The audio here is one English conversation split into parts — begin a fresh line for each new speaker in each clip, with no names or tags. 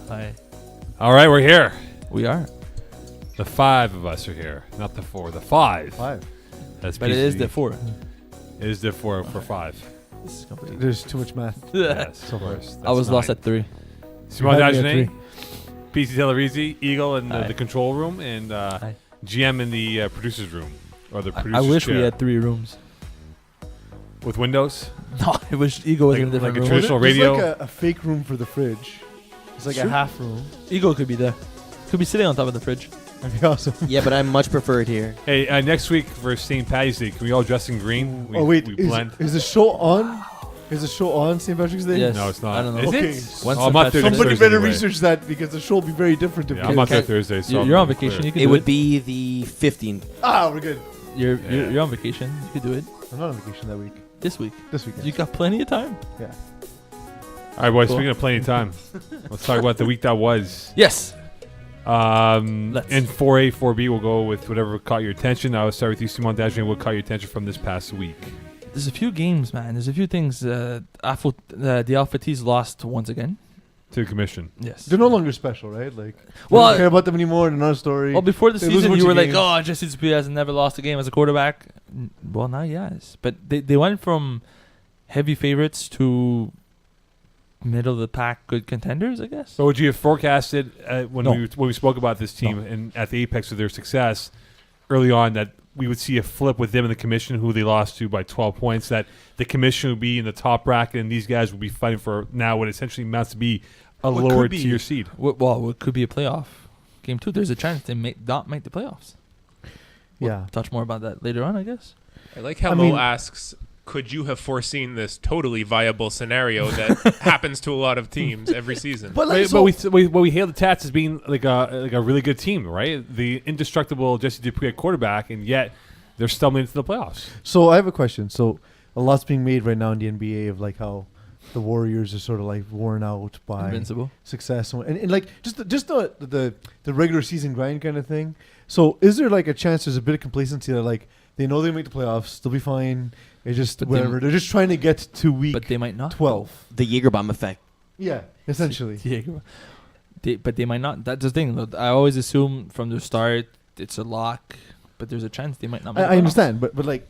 Hi.
All right, we're here.
We are.
The 5 of us are here, not the 4. The 5.
5.
That's
But it is the 4.
It is the 4 for 5.
This is complete.
There's too much math.
Yes,
So
of course.
I was lost
nine.
at 3.
Simon
You had me at
Dagenet, Peeze Telerizi, Eagle in
Aye.
the control room, and
Aye.
GM in the producer's room. Or the
I
producer's
wish we
chair.
had 3 rooms.
With windows?
No, I wish Ego was in a
Like
different
a
room.
traditional
There's
radio.
like a fake room for the fridge. It's like
Sure.
a half room.
Ego could be there. Could be sitting on top of the fridge.
That'd be awesome.
Yeah, but I much prefer it here.
Hey, next week for St. Patty's Day, can we all dress in green? We,
Oh wait,
we
is,
blend.
is the show on? Is the show on St. Patrick's Day?
Yes.
No, it's not.
I don't know.
Is
Okay.
it?
Once
Oh, I'm
the
not there
patch-
next
Somebody
Thursday
better
anyway.
research that because the show will be very different. If
Yeah, I'm not there Thursday, so
You're on
I'm
vacation.
clear.
You can
It
do
would
it.
be the 15th.
we're good.
You're on vacation. You could do it
I'm not on vacation that week.
this week.
This weekend.
You got plenty of time.
Yeah.
All right, boys,
Cool.
speaking of plenty of time, let's talk about the week that was.
Yes.
Let's. In 4A, 4B, we'll go with whatever caught your attention. I will start with you, Simon Dagenet. What caught your attention from this past week?
There's a few games, man. There's a few things. The Alpha T's lost once again.
To the commission.
Yes.
They're no longer special, right? Like,
Well,
we don't care about them anymore. They're not a story.
Well, before the
They lose a
season,
bunch
you
of
were like,
games.
"Oh, Jesse Dupuis has never lost a game as a quarterback." Well, now yes, but they went from heavy favorites to middle of the pack good contenders, I guess.
So would you have forecasted when
No.
we spoke about this team and at the apex of their success early on that we would see a flip with them in the commission, who they lost to by 12 points, that the commission would be in the top bracket and these guys would be fighting for now what essentially amounts to be a
What
lower
could be-
tier seed?
Well, it could be a playoff game too. There's a chance they may not make the playoffs.
yeah.
Touch more about that later on, I guess.
I like how
I
Mo
mean-
asks, could you have foreseen this totally viable scenario that happens to a lot of teams every season?
But
But, we hail the Tats as being like a really good team, right? The indestructible Jesse Dupuis at quarterback, and yet they're stumbling into the playoffs.
So I have a question. So a lot's being made right now in the NBA of like how the Warriors are sort of like worn out by
Invincible.
success and like just the regular season grind kind of thing. So is there like a chance there's a bit of complacency that like they know they make the playoffs, they'll be fine. It's just
But
whatever. They're just trying to get to week
But they might not.
12.
The Jägerbomb effect.
Yeah, essentially.
But they might not. That's the thing. Though. I always assume from the start it's a lock, but there's a chance they might not. Make the
I
playoffs.
understand, but like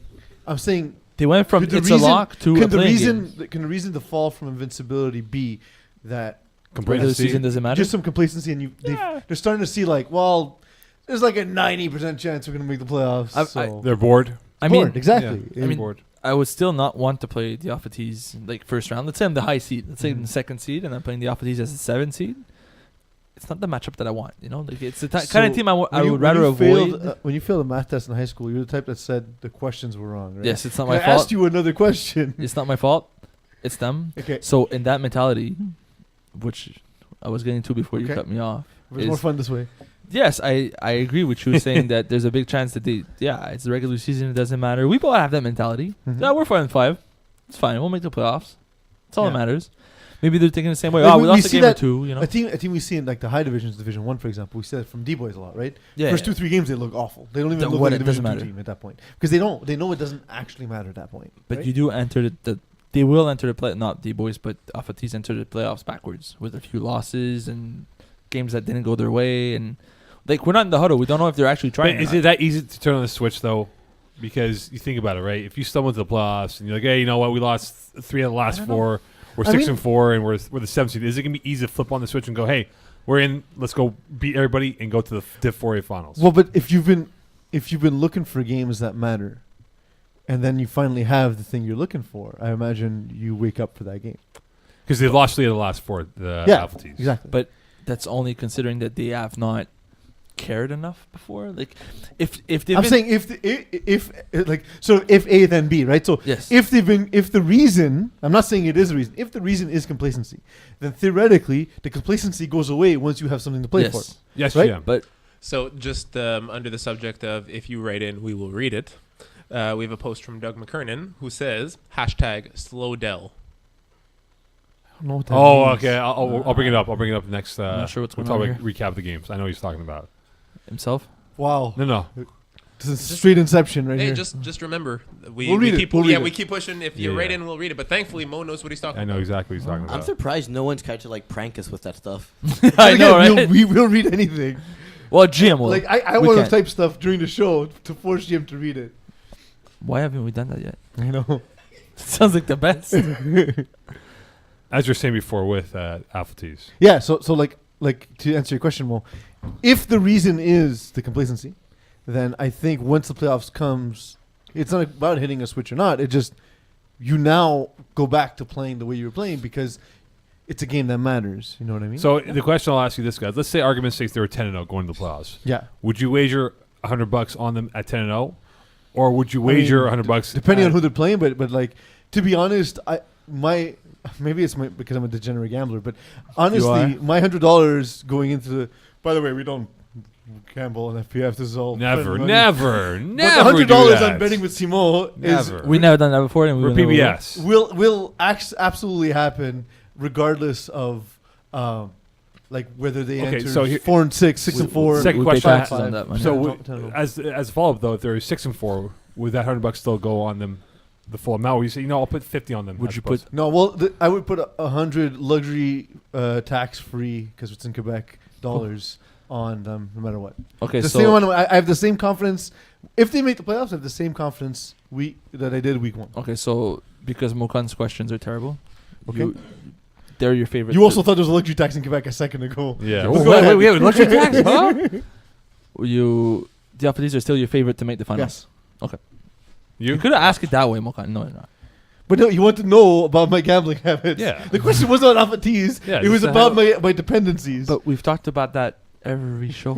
I'm saying,
They went from
could the
it's
reason-
a lock to a
can the
playing
reason
game.
can the reason to fall from invincibility be that
Regular season doesn't matter.
just some complacency and they're starting to see like, well, there's like a 90% chance we're gonna make the playoffs. So
They're bored.
I mean,
bored, exactly.
Yeah,
I mean,
bored.
I would still not want to play the Alpha T's like first round. Let's say I'm the high seed. Let's say I'm the
Mhm.
second seed, and I'm playing the Alpha T's as the 7th seed. It's not the matchup that I want. You know, like it's the kind
So
of team I
when you-
would
when
rather
you
avoid.
failed, when you failed a math test in high school, you're the type that said the questions were wrong, right?
Yes, it's not
'Cause
my
I
fault.
asked you another question.
It's not my fault. It's them.
Okay,
So in that mentality, which I was getting to before you
Okay.
cut me off.
it's more fun this way.
Yes, I agree with you saying that there's a big chance that it's the regular season, it doesn't matter. We both have that mentality.
Mhm.
Yeah, we're 5-5. It's fine. We'll make the playoffs. That's all
Yeah.
that matters. Maybe they're thinking the same way.
Like,
Oh, we
we
lost a
see
game or
that-
two, you know.
A team we see in like the high divisions, Division 1, for example, we see that from D-boys a lot, right?
Yeah.
First 2-3 games, they look awful. They don't even
Then
look
what,
like a
it doesn't
Division 2
matter.
team at that point. Because they know it doesn't actually matter at that point.
But
right?
you do enter they will enter the play, not D-boys, but Alpha T's enter the playoffs backwards with a few losses and games that didn't go their way. And like, we're not in the huddle. We don't know if they're actually trying.
But is it that easy to turn on the switch, though? Because you think about it, right? If you stumble into the playoffs and you're like, hey, you know what? We lost 3 out of the last 4. We're 6-4, and we're the 7th seed. Is it going to be easy to flip on the switch and go, hey, we're in. Let's go beat everybody and go to the Div 4A finals?
Well, but if you've been looking for games that matter, and then you finally have the thing you're looking for, I imagine you wake up for that game.
Because they've lost 3 of the last 4, the
Yeah,
Alpha T's.
Exactly.
But that's only considering that they have not cared enough before. Like, if they've
I'm
been,
saying if like so if A then B, right? So
yes,
if the reason, I'm not saying it is the reason, if the reason is complacency, then theoretically the complacency goes away once you have something to play
yes,
for.
Yes,
Right?
yeah.
but
So just under the subject of if you write in, we will read it. We have a post from Doug McKernan who says, #SlowDell.
I don't know what that
Oh,
means.
okay. I'll bring it up. I'll bring it up next.
I'm not sure what's
we'll
going
talk
on
about recap the games. I know what he's talking about.
himself.
Wow.
No.
This is straight Inception right
Hey,
here.
just remember,
We'll read it.
keep
We'll read it.
we keep pushing. If you
Yeah.
write in, we'll read it. But thankfully, Mo knows what he's talking
I
about.
know exactly what he's talking
I'm
about.
surprised no one's tried to like prank us with that stuff.
I know,
Again,
right?
we will read anything.
Well, Jim will.
Like I
we
want to
can't.
type stuff during the show to force Jim to read it.
Why haven't we done that yet?
I know.
Sounds like the best.
As you're saying before with Alpha Tees.
Yeah. So like to answer your question, Mo, if the reason is the complacency, then I think once the playoffs comes, it's not about hitting a switch or not. It just you now go back to playing the way you were playing because it's a game that matters. You know what I mean?
So the question I'll ask you this, guys. Let's say argument's sake they were 10-0 going to the playoffs.
yeah.
Would you wager $100 on them at 10-0, or would you wager $100
depending
at-
on who they're playing? But like to be honest, maybe it's because I'm a degenerate gambler, but honestly, my $100 going into the. By the way, we don't gamble on FPF. This is all
Never,
friendly money.
never,
But
never.
the
do
$100
that.
I'm betting with Simo is
Never.
We never done that before, and we
For
will never will.
PBS.
will absolutely happen regardless of like whether they
Okay,
enter
so here-
4 and 6, 6 and 4.
Second
We
question
pay
I
taxes on that money.
So
Yeah,
w-
don't know.
as a follow up though, if they're 6 and 4, would that $100 still go on them, the full amount? Or you say, I'll put 50 on them.
Would
as
you
opposed
put-
to-
No, well, I would put 100 luxury tax free because it's in Quebec dollars on them no matter what.
Okay,
The
so
same one. I have the same confidence. If they make the playoffs, I have the same confidence that I did week 1.
okay, so because Mokan's questions are terrible,
Okay.
they're your favorite.
You also thought there was a luxury tax in Quebec a second ago.
Yeah.
Oh,
Well,
go ahead.
wait, we have a luxury tax, huh?
the Alpha Tees are still your favorite to make the finals.
Yes.
You could have asked it that way, Mokan. No, you're not.
But no, you want to know about my gambling habits.
Yeah.
The question wasn't about Alpha Tees.
Yeah,
it was
just
about
how-
my dependencies.
But we've talked about that every show.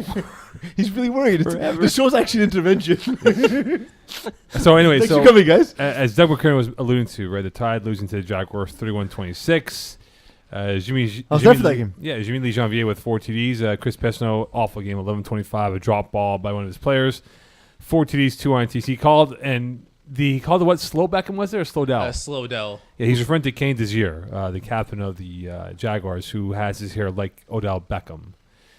He's really worried.
Forever.
The show's actually an intervention.
So anyway,
Thanks
so
for coming, guys.
as Doug McKernan was alluding to, right, the Tide losing to the Jaguars 31-26. Jimmy,
I was
Jimmy
there for that game.
Yeah, Jimmy Lee Janvier with 4 TDs. Chris Pesno, awful game, 11-25, a drop ball by one of his players. 4 TDs, 2 INTs. He called what? Slow Beckham was there or Slow Dell?
Slowdell.
Yeah, he's referring to Kane Desir, the captain of the Jaguars, who has his hair like Odell Beckham.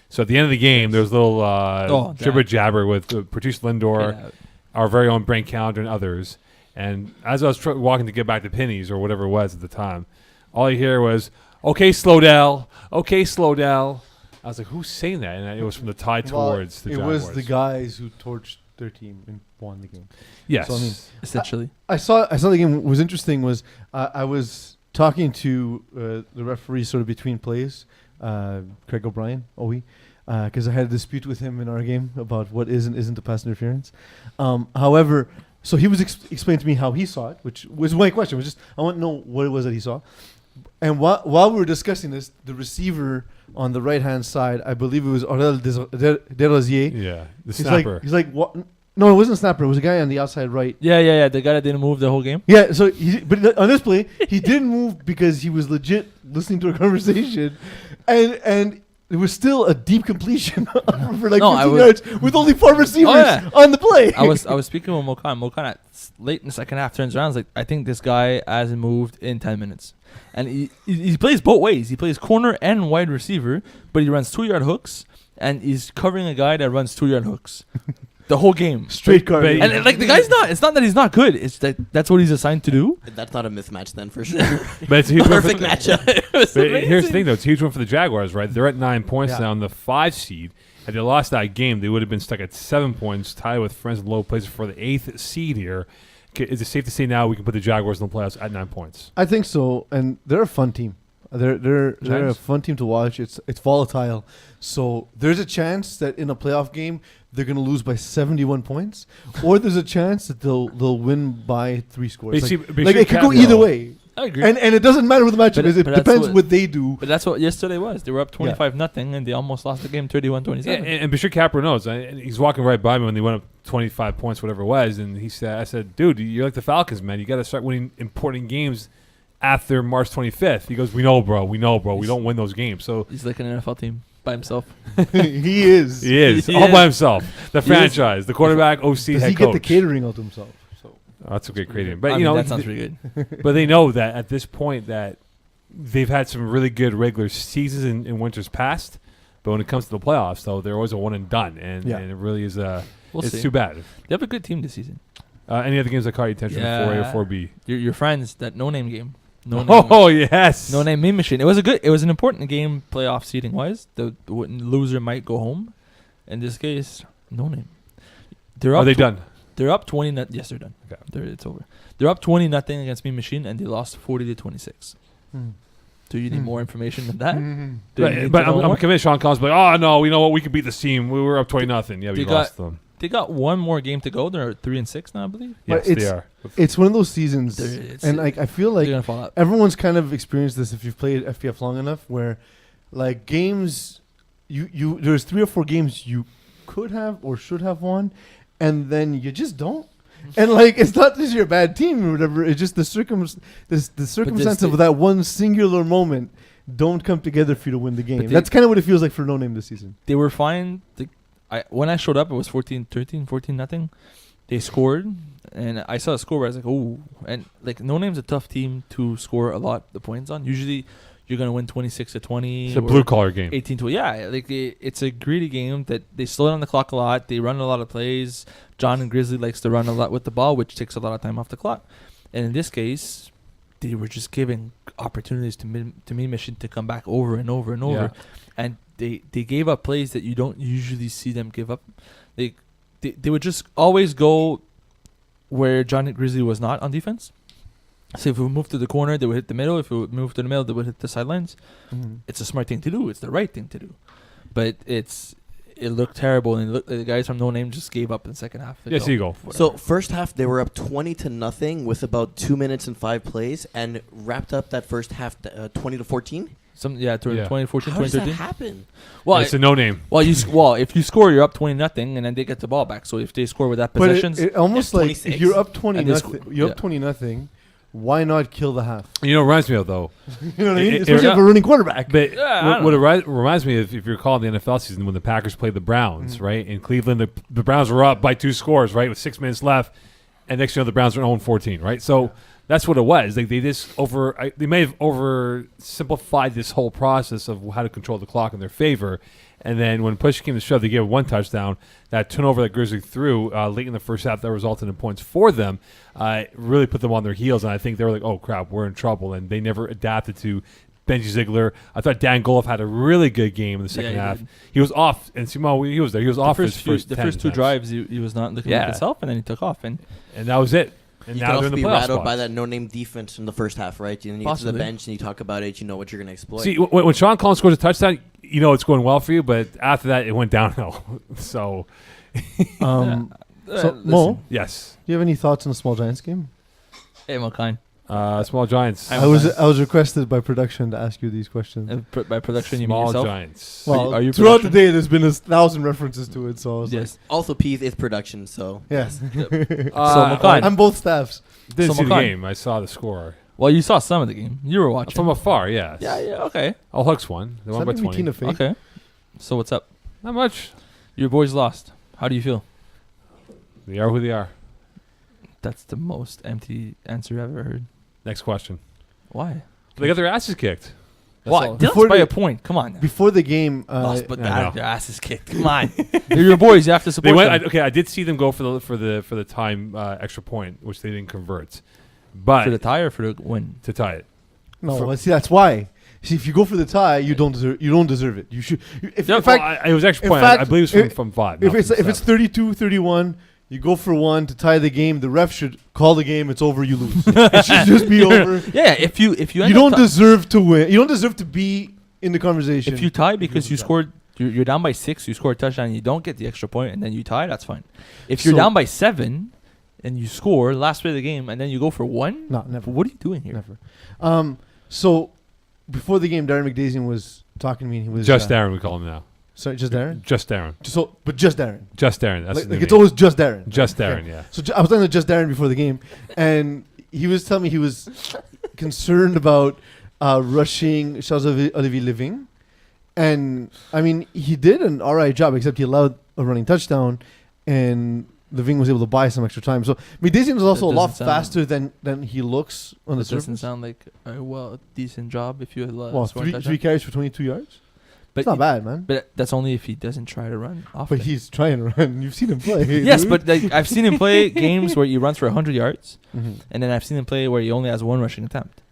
So at the end of the game, there was a little jibber jabber with Patrice Lindor, our very own Brent Calendar, and others. And as I was walking to get back to Penny's or whatever it was at the time, all I hear was, "Okay, Slowdell. Okay, Slowdell." I was like, "Who's saying that?" And it was from the Tide towards the
it
Jaguars.
was the guys who torched their team and won the game.
Yes.
So, I mean,
Essentially.
I saw the game. What was interesting was I was talking to the referee sort of between plays, Craig O'Brien, because I had a dispute with him in our game about what is and isn't a pass interference. However, so he was explaining to me how he saw it, which was my question. Was just I want to know what it was that he saw. And while we were discussing this, the receiver on the right hand side, I believe it was Aurel Desrosiers.
Yeah, the
He's
snapper.
like, what? No, it wasn't a snapper. It was a guy on the outside right.
Yeah. The guy that didn't move the whole game.
Yeah, so but on this play, he didn't move because he was legit listening to a conversation, and it was still a deep completion for like 15 yards with only 4 receivers on the play.
I was speaking with Mokan. Mokan at late in the second half turns around. And is like, I think this guy hasn't moved in 10 minutes, and he plays both ways. He plays corner and wide receiver, but he runs 2-yard hooks, and he's covering a guy that runs 2-yard hooks. The whole game.
Straight card.
And like the guy's not. It's not that he's not good. It's that's what he's assigned to do.
That's not a mismatch then for sure.
But it's a huge win for
Perfect
the-
matchup.
But here's the thing, though. It's a huge one for the Jaguars, right? They're at 9 points
Yeah.
now on the 5 seed. Had they lost that game, they would have been stuck at 7 points, tied with friends in low places for the 8th seed here. Is it safe to say now we can put the Jaguars in the playoffs at 9 points?
I think so, and they're a fun team. They're a
Giants?
fun team to watch. It's volatile, so there's a chance that in a playoff game they're going to lose by 71 points, or there's a chance that they'll win by 3 scores. Like it could go either way,
I agree.
and it doesn't matter what the matchup
But-
is. It
but that's
depends
what-
what they do.
But that's what yesterday was. They were up 25-0, and they almost lost the game 31-27.
Yeah, and Bashir Capper knows. And he's walking right by me when they went up 25 points, whatever it was, and I said, dude, you're like the Falcons, man. You got to start winning important games after March 25th. He goes, we know, bro. We don't win those games. So
He's like an NFL team by himself.
He is.
he is
He
all
is.
by himself. The
He
franchise, the quarterback, OC,
Does
head
he
coach.
get the catering all to himself? So
Oh, that's a great creating. But
I
you
mean,
know,
that sounds pretty good.
but they know that at this point that they've had some really good regular seasons in winters past. But when it comes to the playoffs, though, they're always a one and done, and it really is it's
see.
too bad.
They have a good team this season.
Any other games that caught your attention? 4A or 4B?
Your friends, that no-name game.
Oh yes.
No-name meme machine. It was an important game playoff seeding wise. The loser might go home. In this case, no name.
Are they done?
They're up 20. Yes, they're done.
Okay.
It's over. They're up 20-0 against Meme Machine, and they lost 40-26. Do you need more information than that? Do you need
But
to know
I'm
more?
convinced Sean Collins will be like, oh no, you know what? We could beat this team. We were up 20-0. Yeah, we lost them.
They got one more game to go. They're 3-6 now, I believe.
Yes,
But
they are.
It's one of those seasons,
It's-
and like I feel
They're
like
gonna fall out.
everyone's kind of experienced this if you've played FPF long enough, where like games, you there's 3 or 4 games you could have or should have won, and then you just don't. And like it's not just your bad team or whatever. It's just the circumstance of that one singular moment don't come together for you to win the game. That's kind of what it feels like for No Name this season.
They were fine. When I showed up, it was 14-0. They scored, and I saw a score where I was like, "Oh!" And like, No Name's a tough team to score a lot of points on. Usually, you're gonna win 26-20.
It's a blue collar game.
18-20. Yeah, like it's a greedy game that they slow down the clock a lot. They run a lot of plays. John and Grizzly likes to run a lot with the ball, which takes a lot of time off the clock. And in this case, they were just giving opportunities to Meme Machine to come back over and over and over. And they gave up plays that you don't usually see them give up. They would just always go where John and Grizzly was not on defense. So if we move to the corner, they would hit the middle. If we would move to the middle, they would hit the sidelines. It's a smart thing to do. It's the right thing to do. But it looked terrible, and the guys from No Name just gave up in the second half.
Yes, you go.
So first half they were up 20-0 with about 2 minutes and 5 plays, and wrapped up that first half 20-14.
2014,
How does that
2013.
happen?
Well,
it's a no name.
Well, if you score, you're up 20-0, and then they get the ball back. So if they score with that
But
possessions,
it almost
It's
like
26.
if you're up 20
And they
nothing,
sco-
you're
yeah.
up 20-0. Why not kill the half?
You know, it reminds me of though.
You know what I mean?
It-
Especially
it-
if a running quarterback.
But
Yeah, I
what
don't
it reminds me of, if you recall the NFL season when the Packers played the Browns, right? In Cleveland, the Browns were up by 2 scores, right, with 6 minutes left, and next year the Browns were 0-14, right? So that's what it was. Like they may have oversimplified this whole process of how to control the clock in their favor. And then when push came to shove, they gave 1 touchdown. That turnover that Grizzly threw late in the first half that resulted in points for them really put them on their heels. And I think they were like, oh, crap, we're in trouble. And they never adapted to Benji Ziegler. I thought Dan Goloff had a really good game in the second half. He was off. And Simo, he was there. He was off his first 10
first 2
times.
drives, he was not looking like himself, and then he took off. And
that was it. And
You
now
can
they're
also
in the
be
playoff
rattled by
spots.
that no-name defense in the first half, right? And then you get to the
Possibly.
bench and you talk about it, you know what you're going to exploit.
See, when Sean Collins scores a touchdown, you know it's going well for you, but after that, it went downhill. So,
So,
listen.
Mo,
yes.
do you have any thoughts on the Small Giants game?
Hey, what kind?
Small Giants.
I was requested by production to ask you these questions.
By production, you mean
Small
yourself?
Giants.
Well,
are you
throughout the
production?
day, there's been 1,000 references to it, so I was
Yes.
Also, Peeze is production, so
yes.
McCann.
I'm both staffs.
Didn't
So
see the
McCann.
game. I saw the score.
Well, you saw some of the game. You were watching.
From afar, yes.
Yeah. Okay.
All Hooks won. They won by 20.
Tina Fey.
Okay. So what's up?
Not much.
Your boys lost. How do you feel?
They are who they are.
That's the most empty answer I've ever heard.
Next question.
Why?
They got their asses kicked. That's
Why?
all.
Before
By
they-
a point. Come on.
Before the game,
Lost, but
I know.
their ass is kicked. Come on. They're your boys. You have to
They
support
went.
them.
I did see them go for the time extra point, which they didn't convert, but
For the tie or for the win?
to tie it.
no, see that's why. See, if you go for the tie, you don't deserve it. You should. If,
Yeah,
in fact,
It was extra
in
point.
fact,
I believe it was from 5.
if
not
it's
from
if it's
7.
32-31, you go for 1 to tie the game. The ref should call the game. It's over. You lose. It should just be over.
Yeah. If you
You
end
don't
up
deserve to win. You don't deserve to be in the conversation.
if you tie because you
of that.
scored, you're down by 6. You score a touchdown. And you don't get the extra point, and then you tie. That's fine. If you're
So-
down by 7 and you score last play of the game, and then you go for 1,
No, never.
what are you doing here?
Never. So before the game, Darren McDazian was talking to me. And he was
Just Darren, we call him now.
Sorry, just Darren.
Just Darren.
But just Darren.
Just Darren. That's
Like,
his new
it's
name.
always just Darren.
Just
Okay.
Darren. Yeah.
So I was talking to just Darren before the game, and he was telling me he was concerned about rushing Charles Olivier Living, and I mean he did an alright job, except he allowed a running touchdown, and Living was able to buy some extra time. So McDazian is also a
That
lot
doesn't sound-
faster than he looks on the
That doesn't
surface.
sound like a decent job if you
Well,
score a
three
touchdown.
carries for 22 yards.
But
It's not bad, man.
But that's only if he doesn't try to run off.
But he's trying to run. You've seen him play.
Yes,
dude.
but like, I've seen him play games where he runs for 100 yards,
Mhm.
and then I've seen him play where he only has one rushing attempt.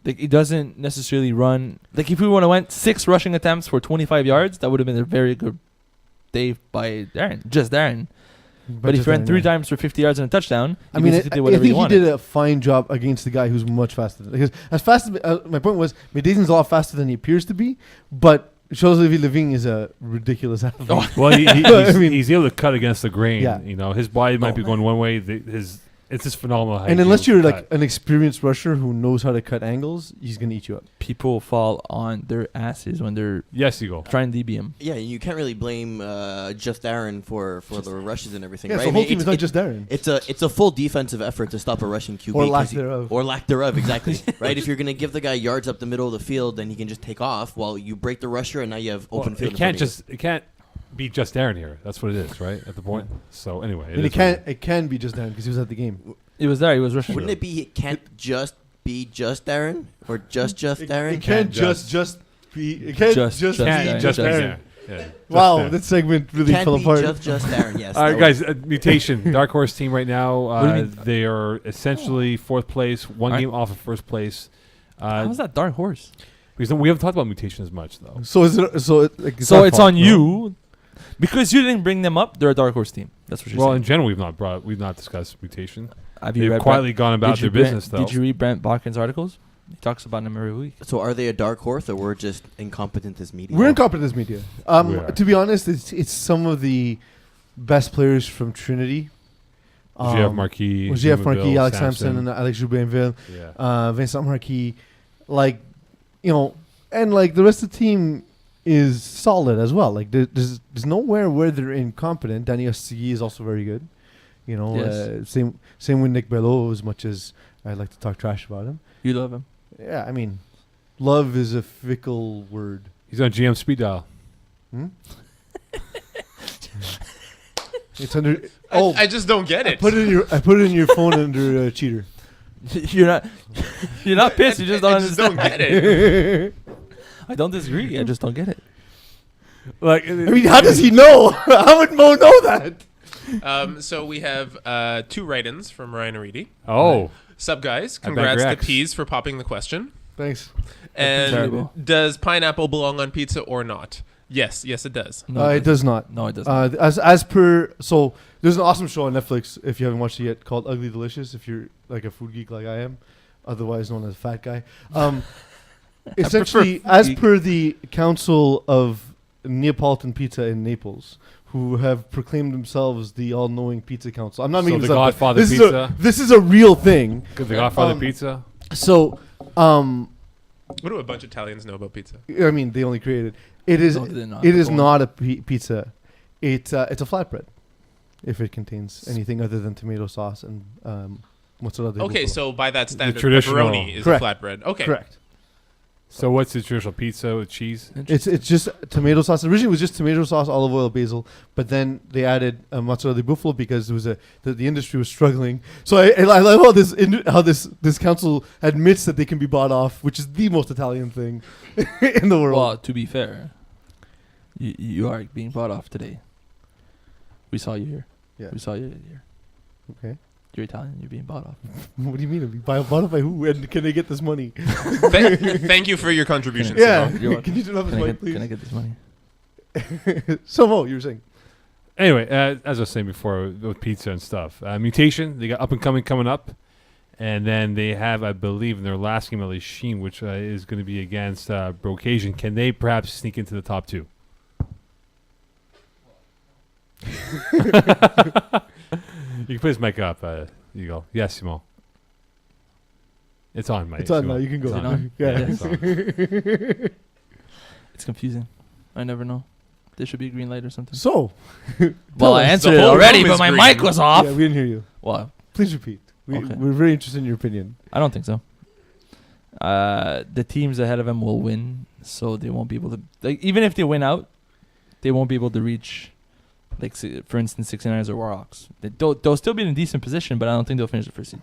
Like, he doesn't necessarily run. Like, if we would have went 6 rushing attempts for 25 yards, that would have been a very good day by Darren. But if
just
he ran
then,
3
yeah.
times for 50 yards and a touchdown,
I
he
mean,
basically did
I
whatever
think
he
he
wanted.
did a fine job against the guy who's much faster. Because as fast as my point was, Medeisin's a lot faster than he appears to be, but Jose Levine is a ridiculous athlete.
Oh.
Well, he's,
I mean-
he's able to cut against the grain.
Yeah.
You know, his body might be
Oh,
going one way. It's just phenomenal. How
And
he's
unless
able
you're
to
like
cut.
an experienced rusher who knows how to cut angles, he's gonna eat you up.
People fall on their asses when they're
yes, you go.
trying to DB him.
Yeah, you can't really blame just Aaron for the rushes and everything.
Yeah,
right?
so
I
the whole
mean,
team is
it's-
not just Darren.
It's a full defensive effort to stop a rushing QB.
Or lack
'cause he-
thereof.
Or lack thereof, exactly. Right? If you're going to give the guy yards up the middle of the field, then he can just take off while you break the rusher, and now you have open field.
It can't be just Aaron here. That's what it is, right? At the point. So anyway,
And it can be just Darren because he was at the game.
He was there. He was rushing.
Wouldn't it be? It can't just be just Darren or just Darren.
It can't just be. It can't
Just
just,
Darren.
be
Can't
just
just
Darren.
Darren. Yeah.
Wow,
Just
that segment really
Can't
fell
be
apart.
just Darren. Yes.
All right,
that
guys. Mutation, dark horse team right now.
What do you mean?
They are essentially 4th place, one
Alright.
game off of 1st place.
How's that dark horse?
Because we haven't talked about mutation as much though.
So is it? Like,
So
our
it's
fault,
on
no?
you because you didn't bring them up. They're a dark horse team. That's what you're
Well,
saying.
in general, we've not discussed mutation.
Have you
They've
read
quietly gone about
did you
their business though.
Did you read Brent Botkin's articles? He talks about them every week.
So are they a dark horse, or we're just incompetent as media?
We're incompetent as media.
We are.
To be honest, it's some of the best players from Trinity.
Jeff Marquis,
Jeff Marquis,
Jubenville,
Alex Sampson, and Alex Jubenville,
yeah.
Vincent Marquis, like, you know, and like the rest of the team is solid as well. Like there's nowhere where they're incompetent. Danny Ostigi is also very good. You know,
Yes.
same with Nick Bello. As much as I like to talk trash about him,
You love him.
yeah, I mean, love is a fickle word.
He's on GM speed dial.
Hmm? It's under. Oh,
I just don't get
I
it.
put it in your phone under cheater.
you're not pissed. You just don't
I just
understand.
don't get it.
I don't disagree. I just don't get it.
Like,
I mean, how does he know? How would Mo know that?
So we have 2 write-ins from Ryan Aridi.
oh,
Sup, guys?
I bet
Congrats to
Rex.
Peeze for popping the question.
Thanks.
And
Terrible.
does pineapple belong on pizza or not? Yes, it does.
No,
It does not.
No, it doesn't.
As per, so there's an awesome show on Netflix if you haven't watched it yet called Ugly Delicious. If you're like a food geek like I am, otherwise known as a fat guy. Essentially, as
geek.
per the Council of Neapolitan Pizza in Naples, who have proclaimed themselves the all-knowing pizza council. I'm not
So
making
the
this up. but
Godfather
this
Pizza?
This is a real thing.
the Godfather
Um,
pizza.
So,
What do a bunch of Italians know about pizza?
I mean, they only created it. Is
No, they're not.
it is
Go on.
not a pizza. It's a flatbread. If it contains anything other than tomato sauce and mozzarella. di
Okay,
bufala.
so by that standard,
traditional-
pepperoni is
Correct.
a flatbread. Okay.
Correct.
So what's the traditional pizza with cheese?
It's just tomato sauce. Originally, it was just tomato sauce, olive oil, basil. But then they added mozzarella di bufala because there was the industry was struggling. So I love how this council admits that they can be bought off, which is the most Italian thing in the world.
Well, to be fair, you are being bought off today. We saw you here.
Yeah.
We saw you here.
Okay.
You're Italian. You're being bought off.
What do you mean? Bought off by who? And can they get this money?
Thank you for your contribution.
Yeah.
Simone.
You're welcome.
Can you turn off his
Can I,
mic,
get, can I
please?
get this money?
So Mo, you were saying.
Anyway, as I was saying before with pizza and stuff, Mutation, they got Up and Coming coming up. And then they have, I believe, in their last game, at least Sheen, which is going to be against Brocasian. Can they perhaps sneak into the top 2? You can put his mic up. You go. Yes, Simon. It's on, mate.
It's on
Simon.
now. You can go.
Is it on?
Yeah.
it's on.
It's confusing. I never know. There should be a green light or something.
So.
Well, I
us.
answered
The
it
whole
already,
room
but
is
my
green.
mic was off.
Yeah, we didn't hear you.
Well,
Please repeat.
Okay.
We're very interested in your opinion.
I don't think so. The teams ahead of them will win, so they won't be able to. Like, even if they win out, they won't be able to reach, like, for instance, 69ers or Warhawks. They'll still be in a decent position, but I don't think they'll finish the first seed.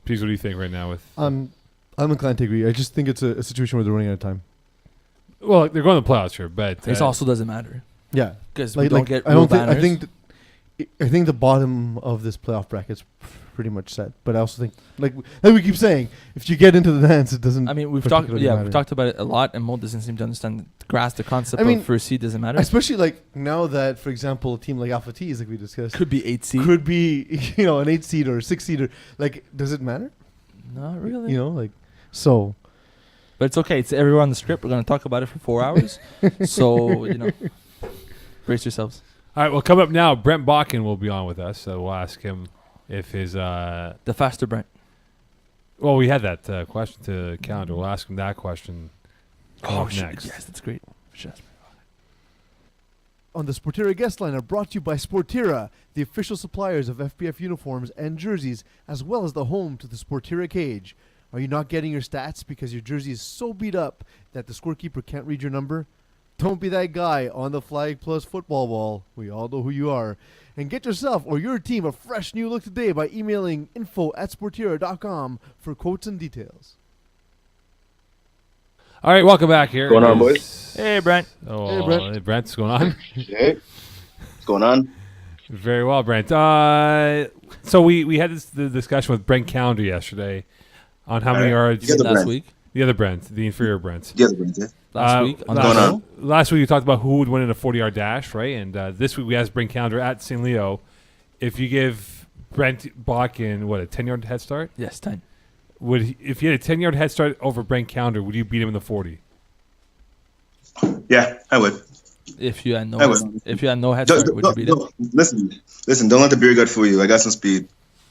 Please, what do you think right now with...
I'm inclined to agree. I just think it's a situation where they're running out of time.
Well, they're going to the playoffs here, but
This also doesn't matter
Yeah,
because we don't get. Real
I don't think.
banners.
I think the bottom of this playoff bracket's pretty much set. But I also think, like we keep saying, if you get into the dance, it doesn't.
I mean, we've
particularly
talked about it a lot, and Mo doesn't seem to understand, grasp the concept
I mean,
of first seed doesn't matter.
Especially like now that, for example, a team like Alpha Tees, like we discussed,
Could be 8 seed.
could be an 8 seed or a 6 seed. Like, does it matter?
Not really.
So.
But it's okay. It's everywhere on the script. We're going to talk about it for 4 hours. So, brace yourselves.
All right, well, come up now. Brent Bakken will be on with us, so we'll ask him if his.
The faster Brent.
Well, we had that question to calendar. We'll ask him that question. Next.
Yes, that's great. Just.
On the Sportera guest line are brought to you by Sportera, the official suppliers of FPF uniforms and jerseys, as well as the home to the Sportera cage. Are you not getting your stats because your jersey is so beat up that the scorekeeper can't read your number? Don't be that guy on the Flag Plus football wall. We all know who you are. And get yourself or your team a fresh new look today by emailing info@sportera.com for quotes and details.
All right, welcome back here.
What's going on, boys?
Hey, Brent.
Oh,
Hey, Brent.
hey, Brent's going on.
Hey, what's going on?
Very well, Brent. So we had the discussion with Brent Calendar yesterday on how many yards.
You got the
Last
Brent.
week.
The other Brent, the inferior Brent.
Yeah, the Brent, yeah.
Last week on the
last,
Going
show.
last week we talked about who would win in a 40-yard dash, right? And this week we asked Brent Calendar at St. Leo if you give Brent Bakken a 10-yard head start.
Yes, 10.
If you had a 10-yard head start over Brent Calendar, would you beat him in the 40?
Yeah, I would.
If you had no,
I would.
if you had no head start, would you beat him?
Listen, don't let the beer gut fool you. I got some speed.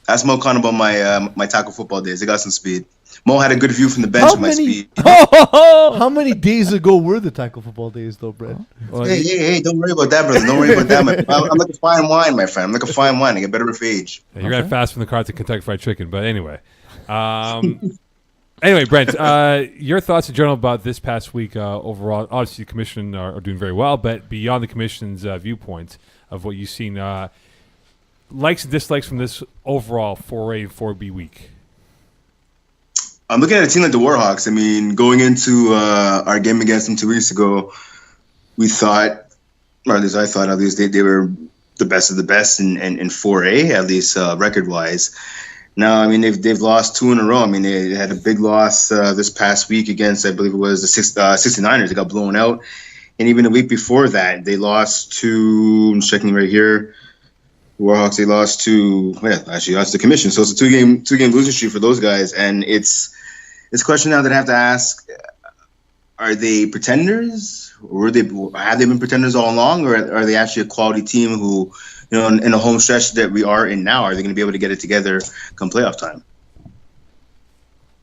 Ask Mo Khan about my tackle football days. I got some speed. Mo had a good view from the bench
How
with my
many-
speed.
How many days ago were the tackle football days, though, Brett?
Well,
Hey, don't worry about that, brother. Don't worry about that, my friend. I'm like a fine wine, my friend. I'm like a fine wine. I get better with age.
Yeah, you're gonna fast from the car to Kentucky Fried Chicken, but anyway. Anyway, Brent, your thoughts in general about this past week overall. Obviously, the commission are doing very well, but beyond the commission's viewpoint of what you've seen, likes and dislikes from this overall 4A and 4B week.
I'm looking at a team like the Warhawks. I mean, going into our game against them 2 weeks ago, we thought, or at least I thought, at least they were the best of the best in 4A, at least record-wise. Now, I mean, they've lost 2 in a row. I mean, they had a big loss this past week against, I believe it was the 69ers. They got blown out. And even a week before that, they lost to, I'm checking right here, Warhawks, they lost to, lost to the commission. So it's a two-game losing streak for those guys. And it's a question now that I have to ask, are they pretenders? Or have they been pretenders all along? Or are they actually a quality team who, in a home stretch that we are in now, are they going to be able to get it together come playoff time?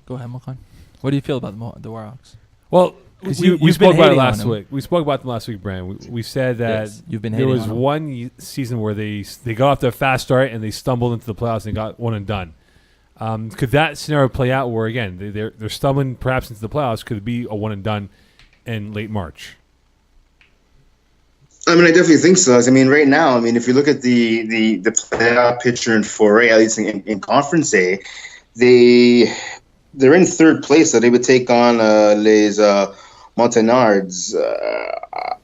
Go ahead, Mokan. What do you feel about the Warhawks?
Well,
'Cause
we
you've
spoke
been
about it
hating on
last
them.
week. We spoke about them last week, Brand. We said that
Yes, you've been
there
hating
was
on them.
one season where they got off to a fast start and they stumbled into the playoffs and got one and done. Could that scenario play out where, again, they're stumbling perhaps into the playoffs? Could it be a one and done in late March?
I mean, I definitely think so. I mean, right now, if you look at the playoff picture in 4A, at least in Conference A, they're in third place, so they would take on Les Montagnards.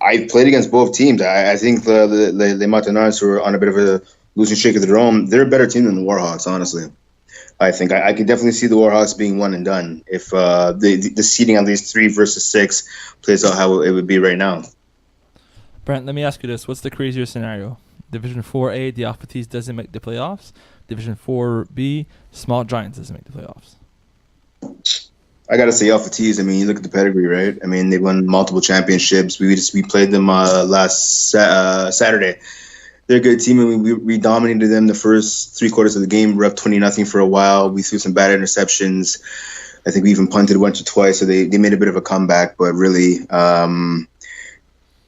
I played against both teams. I think the Montagnards, who are on a bit of a losing streak of their own, they're a better team than the Warhawks, honestly. I think I could definitely see the Warhawks being one and done if the seeding on these 3 versus 6 plays out how it would be right now.
Brent, let me ask you this. What's the crazier scenario? Division 4A, the Alpha Tees doesn't make the playoffs. Division 4B, Small Giants doesn't make the playoffs.
I gotta say Alpha Tees. I mean, you look at the pedigree, right? I mean, they won multiple championships. We played them last Saturday. They're a good team, and we dominated them the first 3 quarters of the game. We're up 20-0 for a while. We threw some bad interceptions. I think we even punted once or twice, so they made a bit of a comeback. But really,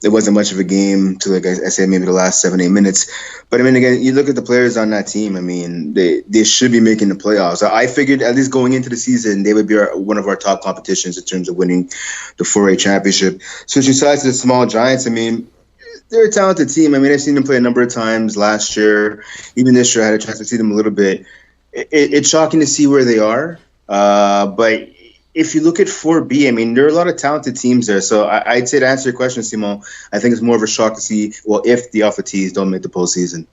it wasn't much of a game to, like I said, maybe the last 7-8 minutes. But I mean, again, you look at the players on that team. I mean, they should be making the playoffs. I figured at least going into the season, they would be one of our top competitions in terms of winning the 4A championship. Switching sides to the Small Giants, I mean, they're a talented team. I mean, I've seen them play a number of times last year. Even this year, I had a chance to see them a little bit. It's shocking to see where they are. But if you look at 4B, I mean, there are a lot of talented teams there. So I'd say to answer your question, Simon, I think it's more of a shock to see, well, if the Alpha T's don't make the postseason.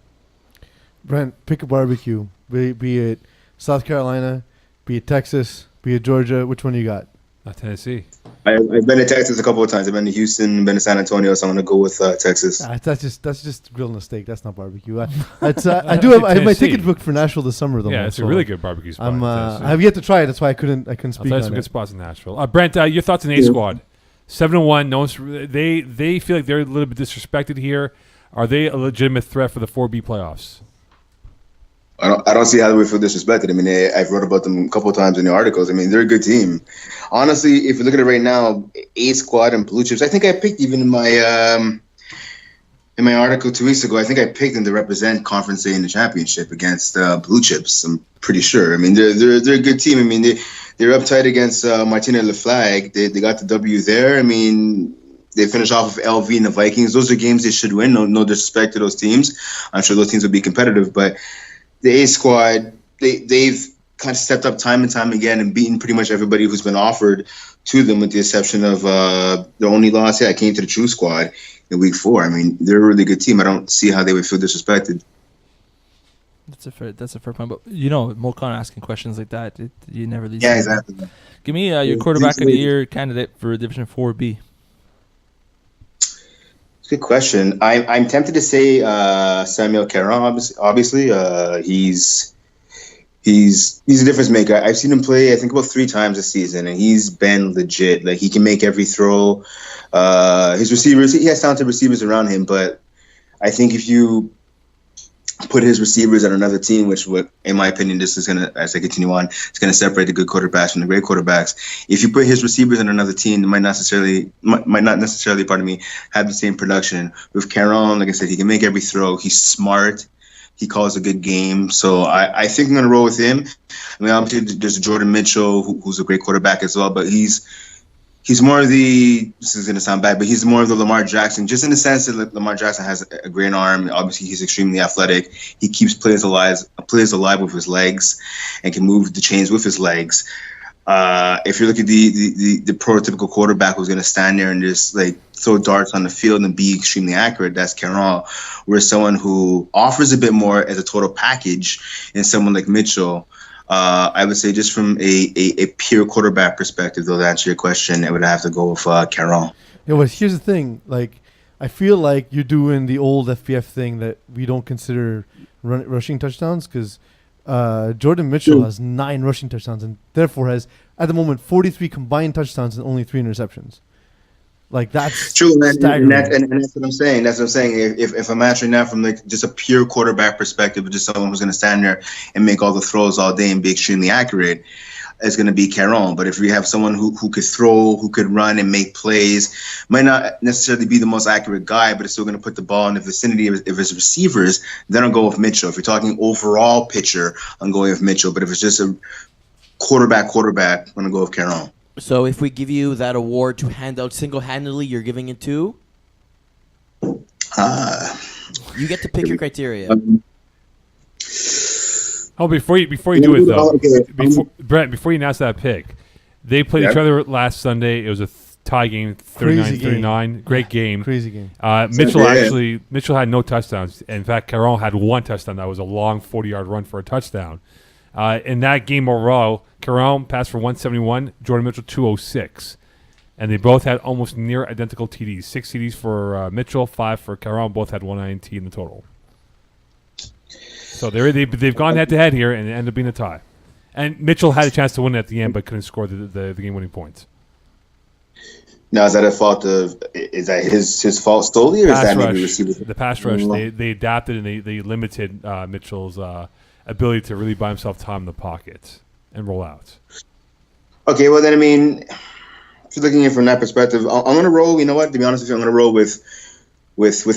Brent, pick a barbecue. Be it South Carolina, be it Texas, be it Georgia. Which one you got?
Tennessee.
I've been to Texas a couple of times. I've been to Houston, been to San Antonio, so I'm going to go with Texas.
That's just grilling a steak. That's not barbecue. I have my ticket booked for Nashville this summer though.
Yeah, it's a really good barbecue spot.
I have yet to try it. That's why I couldn't speak on
some
it.
good spots in Nashville. Brent, your thoughts on A Squad? 7-1. No one's they feel like they're a little bit disrespected here. Are they a legitimate threat for the 4B playoffs?
I don't see how they feel disrespected. I mean, I've wrote about them a couple of times in the articles. I mean, they're a good team. Honestly, if you look at it right now, A Squad and Blue Chips, I think I picked even in my article 2 weeks ago, I think I picked them to represent Conference A in the championship against Blue Chips. I'm pretty sure. I mean, they're a good team. I mean, they're up tight against Martina LaFlag. They got the W there. I mean, they finished off with LV and the Vikings. Those are games they should win. No disrespect to those teams. I'm sure those teams will be competitive, but the A Squad, they've kind of stepped up time and time again and beaten pretty much everybody who's been offered to them, with the exception of the only loss. I came to the True Squad in week 4. I mean, they're a really good team. I don't see how they would feel disrespected.
That's a fair point. But Mokan asking questions like that, you never leave.
Yeah, exactly.
Give me your quarterback of the year candidate for Division 4B.
Good question. I'm tempted to say Samuel Caron. Obviously, he's a difference maker. I've seen him play, I think, about 3 times this season, and he's been legit. Like, he can make every throw. His receivers, he has talented receivers around him, but I think if you put his receivers on another team, which would, in my opinion, this is going to, as I continue on, it's going to separate the good quarterbacks from the great quarterbacks. If you put his receivers on another team, it might not necessarily, have the same production. With Caron, like I said, he can make every throw. He's smart. He calls a good game. So I think I'm going to roll with him. I mean, obviously, there's Jordan Mitchell, who's a great quarterback as well, but he's more of the, this is going to sound bad, but he's more of the Lamar Jackson, just in the sense that Lamar Jackson has a great arm. Obviously, he's extremely athletic. He keeps players alive with his legs and can move the chains with his legs. If you look at the prototypical quarterback who's going to stand there and just like throw darts on the field and be extremely accurate, that's Caron. Whereas someone who offers a bit more as a total package in someone like Mitchell, I would say just from a pure quarterback perspective, though, to answer your question, I would have to go with Caron.
Yeah, well, here's the thing. Like, I feel like you're doing the old FBF thing that we don't consider rushing touchdowns, because Jordan Mitchell has 9 rushing touchdowns and therefore has, at the moment, 43 combined touchdowns and only 3 interceptions. Like, that's
true,
staggering.
And that's what I'm saying. That's what I'm saying. If I'm answering that from like just a pure quarterback perspective, just someone who's going to stand there and make all the throws all day and be extremely accurate, it's going to be Caron. But if we have someone who could throw, who could run and make plays, might not necessarily be the most accurate guy, but it's still going to put the ball in the vicinity of his receivers, then I'll go with Mitchell. If you're talking overall pitcher, I'm going with Mitchell. But if it's just a quarterback, I'm going to go with Caron.
So if we give you that award to hand out single-handedly, you're giving it to? You get to pick your criteria.
Before you do it though, Brett, before you announce that pick, they played each other last Sunday. It was a tie game, 39-39. Great game.
Crazy game.
Mitchell had no touchdowns. In fact, Caron had 1 touchdown. That was a long 40-yard run for a touchdown. In that game overall, Caron passed for 171, Jordan Mitchell 206. And they both had almost near identical TDs. 6 TDs for Mitchell, 5 for Caron. Both had 1 INT in the total. So they've gone head-to-head here, and it ended up being a tie. And Mitchell had a chance to win at the end, but couldn't score the game-winning points.
Now, is that his fault solely, or is that maybe receivers?
The pass rush, they adapted and they limited Mitchell's ability to really buy himself time in the pocket and roll out. Okay, well then, I mean, if you're looking at it from that perspective, I'm going to roll. You know what? To be honest with you, I'm going to roll with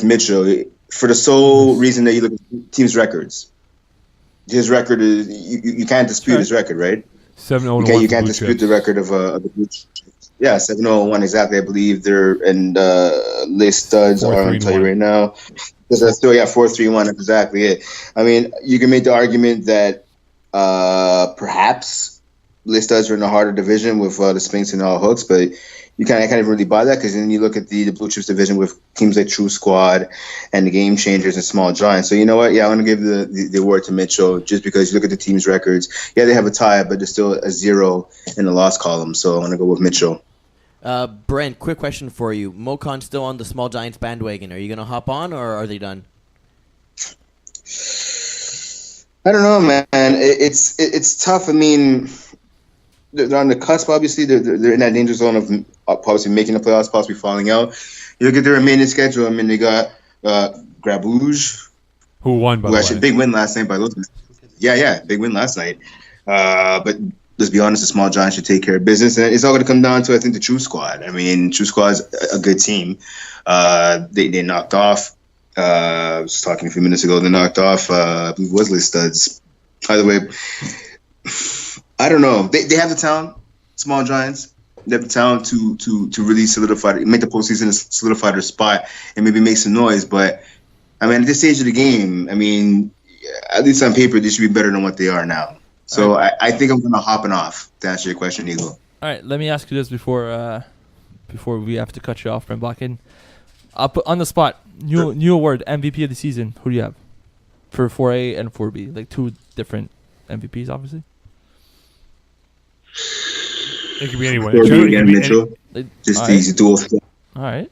Mitchell for the sole reason that you look at teams' records. His record is you can't dispute his record, right? 7-0.
Okay, you can't dispute the record of the Blue Chips. Yeah, 7-0-1 exactly. I believe they're and list studs are. I'll tell you right now. That's still 4-3-1. Exactly it. I mean, you can make the argument that perhaps list studs are in a harder division with the Spinks and all hooks, but you can't really buy that because then you look at the Blue Chips division with teams like True Squad and the Game Changers and Small Giants. So you know what? Yeah, I'm going to give the award to Mitchell just because you look at the team's records. Yeah, they have a tie, but there's still a 0 in the loss column. So I'm going to go with Mitchell.
Brent, quick question for you. Mocon's still on the Small Giants bandwagon. Are you going to hop on, or are they done?
I don't know, man. It's tough. I mean, they're on the cusp. Obviously, they're in that danger zone of possibly making the playoffs, possibly falling out. You look at their remaining schedule. I mean, they got Grabouge,
who won by
who
the
actually
way.
big win last night by those. Yeah, big win last night. But let's be honest, the Small Giants should take care of business, and it's all going to come down to I think the True Squad. I mean, True Squad's a good team. They knocked off. I was talking a few minutes ago. They knocked off, I believe, Wesley Studs. Either way, I don't know. They have the talent, Small Giants. They have the talent to really make the postseason and solidify their spot and maybe make some noise. But I mean, at this stage of the game, I mean, at least on paper, they should be better than what they are now. So right. I think I'm going to hop off to answer your question, Eagle.
All right, let me ask you this before we have to cut you off, Brent Blocken. I'll put on the spot. New award, MVP of the season. Who do you have for 4A and 4B? Like 2 different MVPs, obviously.
It could be anyone.
Again, Mitchell. Just easy dual threat.
All right.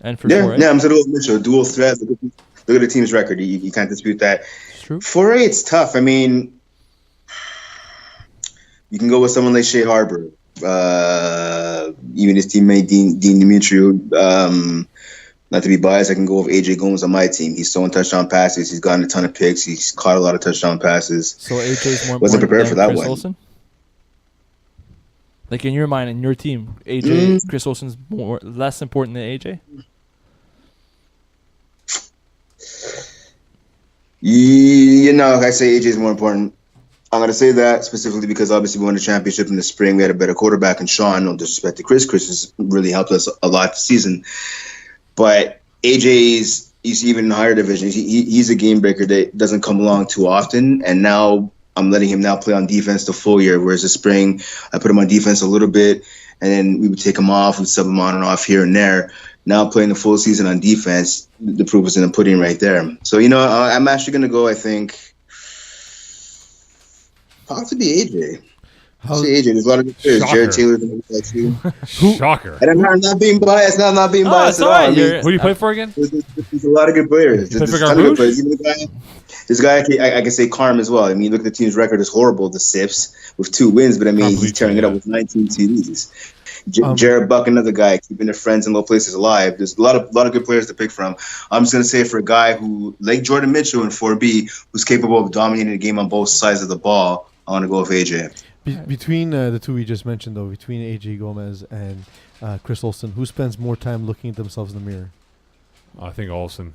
And for 4A?
Yeah, I'm saying Mitchell. Dual threat. Look at the team's record. You can't dispute that.
It's true.
4A, it's tough. I mean, you can go with someone like Shea Harbor. Even his teammate Dean Demetriou. Not to be biased, I can go with AJ Gomes on my team. He's throwing touchdown passes. He's gotten a ton of picks. He's caught a lot of touchdown passes.
So AJ's more
wasn't prepared for that
Chris
one.
Olsen? Like in your mind, in your team, AJ, Chris Olsen's less important than AJ?
You know, I say AJ's more important. I'm going to say that specifically because obviously we won the championship in the spring. We had a better quarterback in Sean. No disrespect to Chris. Chris has really helped us a lot this season. But he's even in higher divisions. He's a game breaker that doesn't come along too often. And now I'm letting him now play on defense the full year. Whereas the spring, I put him on defense a little bit, and then we would take him off and sub him on and off here and there. Now playing the full season on defense, the proof is in the pudding right there. So, you know, I'm actually going to go, I think, possibly AJ. AJ, there's a lot of good players. Jared Taylor's in that too.
Shocker.
And I'm not being biased. I'm not being biased at all. I mean,
who do you play for again?
There's a lot of good players. There's a ton of good players. Even this guy, I can say Carm as well. I mean, look at the team's record. It's horrible, the Sips, with 2 wins. But, I mean, he's tearing it up with 19 TDs. Jared Buck, another guy, keeping their friends in low places alive. There's a lot of good players to pick from. I'm just going to say for a guy who, like Jordan Mitchell in 4B, who's capable of dominating the game on both sides of the ball, I want to go with AJ.
Between the 2 we just mentioned, though, between AJ Gomez and Chris Olsen, who spends more time looking at themselves in the mirror?
I think Olsen.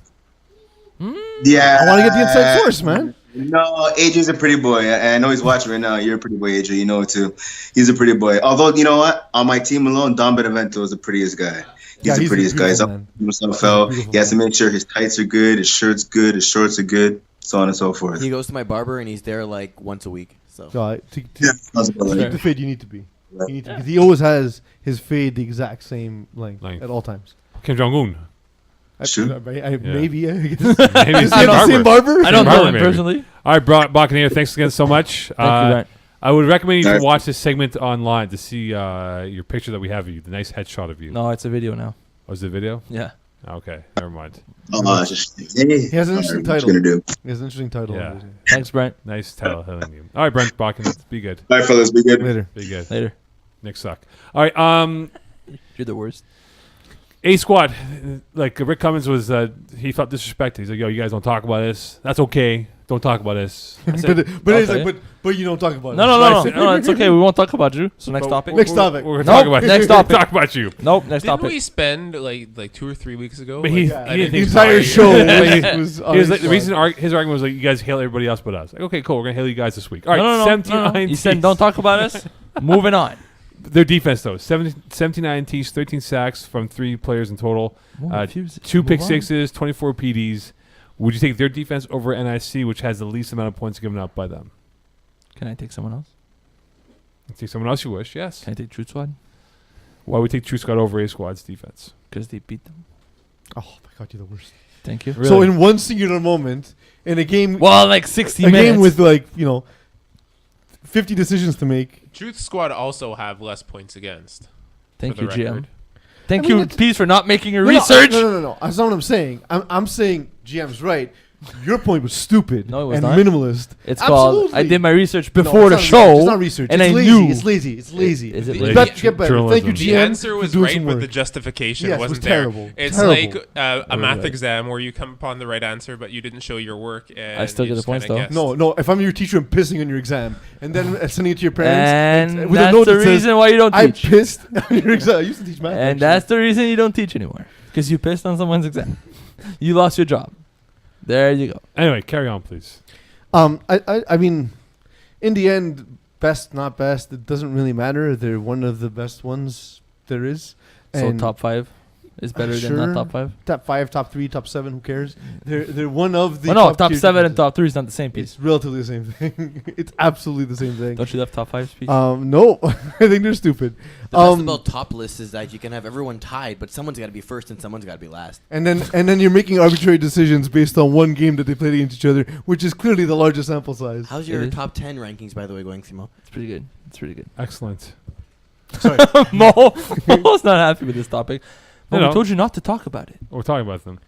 Yeah.
I want to get the inside source, man.
No, AJ's a pretty boy. I know he's watching right now. You're a pretty boy, AJ. You know it, too. He's a pretty boy. Although, you know what? On my team alone, Don Benevento is the prettiest guy. He's the prettiest guy. He's up himself out. He has to make sure his tights are good, his shirt's good, his shorts are good, so on and so forth.
He goes to my barber, and he's there like once a week. So
to keep the fade, you need to be. Because he always has his fade the exact same length. At all times.
Kim Jong-un.
Maybe.
Maybe
same barber?
I don't know him personally.
All right, Buccaneer, thanks again so much.
Thank you, Brent.
I would recommend you to watch this segment online to see your picture that we have of you, the nice headshot of you.
No, it's a video now.
Oh, is it a video?
Yeah.
Okay, never mind.
He has an interesting title. He has an interesting title.
Yeah.
Thanks, Brent.
Nice title. All right, Brent Buccaneer, be good.
All right, fellas, be good.
Later.
Be good.
Later.
Nick suck. All right,
You're the worst.
A squad, like Rick Cummins was, he felt disrespected. He's like, "Yo, you guys don't talk about this. That's okay. Don't talk about this."
But you don't talk about it.
No, it's okay. We won't talk about you. So next topic.
Next topic.
We're gonna talk about
next topic.
Talk about you.
Nope. Next
Didn't
topic.
we spend like 2 or 3 weeks ago?
But
like,
the
entire show was
he was like, the reason his argument was like, you guys hail everybody else but us. Like, okay, cool. We're gonna hail you guys this week. All right,
No.
79
He said, "Don't talk about us." Moving on.
Their defense though, 79 T's, 13 sacks from 3 players in total, 2 pick sixes, 24 PDs. Would you take their defense over NIC, which has the least amount of points given up by them?
Can I take someone else?
Take someone else you wish. Yes.
Can I take Truth Squad?
Why would we take True Squad over A Squad's defense?
Because they beat them.
Oh my god, you're the worst.
Thank you.
Really?
So in one singular moment, in a game,
Well, like 60
a
minutes.
game with 50 decisions to make.
Truth Squad also have less points against.
Thank
for
you,
the
GM.
record.
Thank
I mean,
you,
it's-
Peeze, for not making your
No,
research.
No. That's not what I'm saying. I'm saying GM's right. Your point was stupid
No, it was
and
not.
minimalist.
It's called. I
Absolutely.
did my research
No,
before the
it's not
show.
research. It's not research.
and
it's
I
lazy.
knew.
It's lazy. It's lazy.
Is it
The-
lazy?
Bet- get better.
Journalism.
Thank you,
The
GM.
answer was
for doing
right,
some
but
work.
the justification
Yes, it
wasn't
was
there.
terrible.
It's
Terrible.
like a math
Right.
exam where you come upon the right answer, but you didn't show your work. And
I still
you
get the
just
points,
kinda
though.
guessed.
No. If I'm your teacher, I'm pissing on your exam, and then sending it to your
And
parents. with a
that's
note
the
that says,
reason why you don't
I
teach.
pissed on your exam. I used to teach math.
And
actually.
that's the reason you don't teach anymore. Because you pissed on someone's exam. You lost your job. There you go.
Anyway, carry on, please.
I mean, in the end, best, not best, it doesn't really matter. They're one of the best ones there is.
So
And
top 5 is better than
Sure.
not top 5?
top 5, top 3, top 7, who cares? They're one of the
Well, no, top
tier
7 and
defenses.
top 3 is not the same piece.
It's relatively the same thing. It's absolutely the same thing.
Don't you love top 5 piece?
No, I think they're stupid.
The best about top lists is that you can have everyone tied, but someone's got to be first and someone's got to be last.
And then you're making arbitrary decisions based on one game that they played against each other, which is clearly the largest sample size.
How's
It
your
is.
top 10 rankings, by the way, going, Simo?
It's pretty good. It's pretty good.
Excellent.
Sorry.
Mo's not happy with this topic. But
No,
we
no.
told you not to talk about it.
We're talking about them.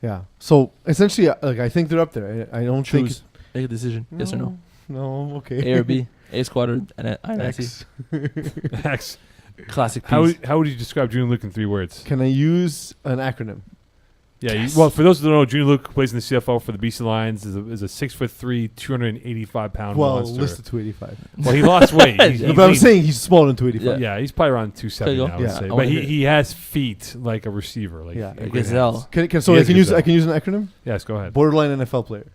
Yeah. So essentially, I think they're up there. I don't
Choose. Make a decision. Yes or no?
No. Okay.
A or B? A squad or INC?
X.
X.
Classic
How
piece.
would you describe Junior Luke in 3 words?
Can I use an acronym?
Yeah.
Yes.
Well, for those who don't know, Junior Luke plays in the CFL for the BC Lions. Is a 6'3", 285-pound
Well,
monster.
listed 285.
Well, he lost weight. He's
Yeah,
But I'm
lean.
saying he's smaller than 285.
Yeah, he's probably around 270
Okay,
now,
go.
I would
Yeah.
say.
I
But
wanna
he has feet like a receiver. Like
Yeah.
a great
Gazelle.
hands.
So
He
I
is
can use
Gazelle.
an acronym.
Yes, go ahead.
Borderline NFL player,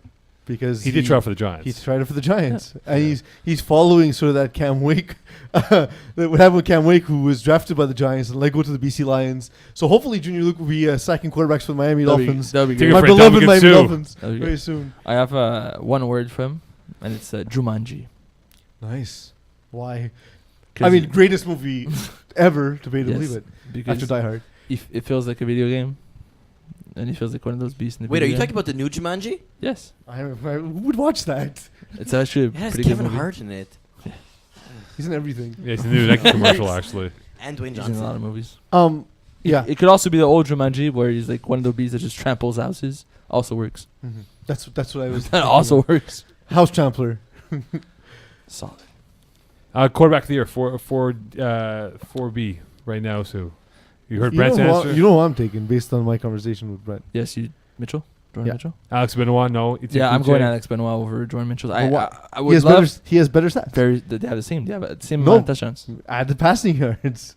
because
He did try out for the Giants.
He tried it for the Giants, and he's following sort of that Cam Wake. That what happened with Cam Wake, who was drafted by the Giants and let go to the BC Lions. So hopefully Junior Luke will be sacking quarterbacks for the Miami Dolphins.
That would be
Take
great.
it
My
for a
beloved
Dominican
Miami
Sue.
Dolphins.
That'd be
Very
great.
soon.
I have one word for him, and it's Jumanji.
Nice. Why?
'Cause
I mean, greatest movie ever, to
Yes,
believe it.
because
After Die Hard.
it feels like a video game, and he feels like one of those beasts in the
Wait, are
video
you
game.
talking about the new Jumanji?
Yes.
Who would watch that?
It's actually a
It has
pretty
Kevin
good movie.
Hart in it.
He's in everything.
Yeah, it's a new Nike commercial, actually.
And Dwayne
He's in a lot of
Johnson.
movies.
Yeah.
It could also be the old Jumanji where he's like one of the beasts that just tramples houses. Also works.
Mhm. That's what I was.
That
thinking
also
of.
works.
House Trampler.
Solid.
Quarterback of the year, 4B right now, so you heard
You
Brett's
know who
answer?
you know who I'm taking based on my conversation with Brett.
Yes, Mitchell? Jordan
Yeah.
Mitchell?
Alex Benoit, no. You take
Yeah, I'm
DJ?
going Alex Benoit over Jordan Mitchell. I
He
would
has
love
he has better stats.
they have the same. They have the same
No.
amount of touchdowns.
Add the passing yards.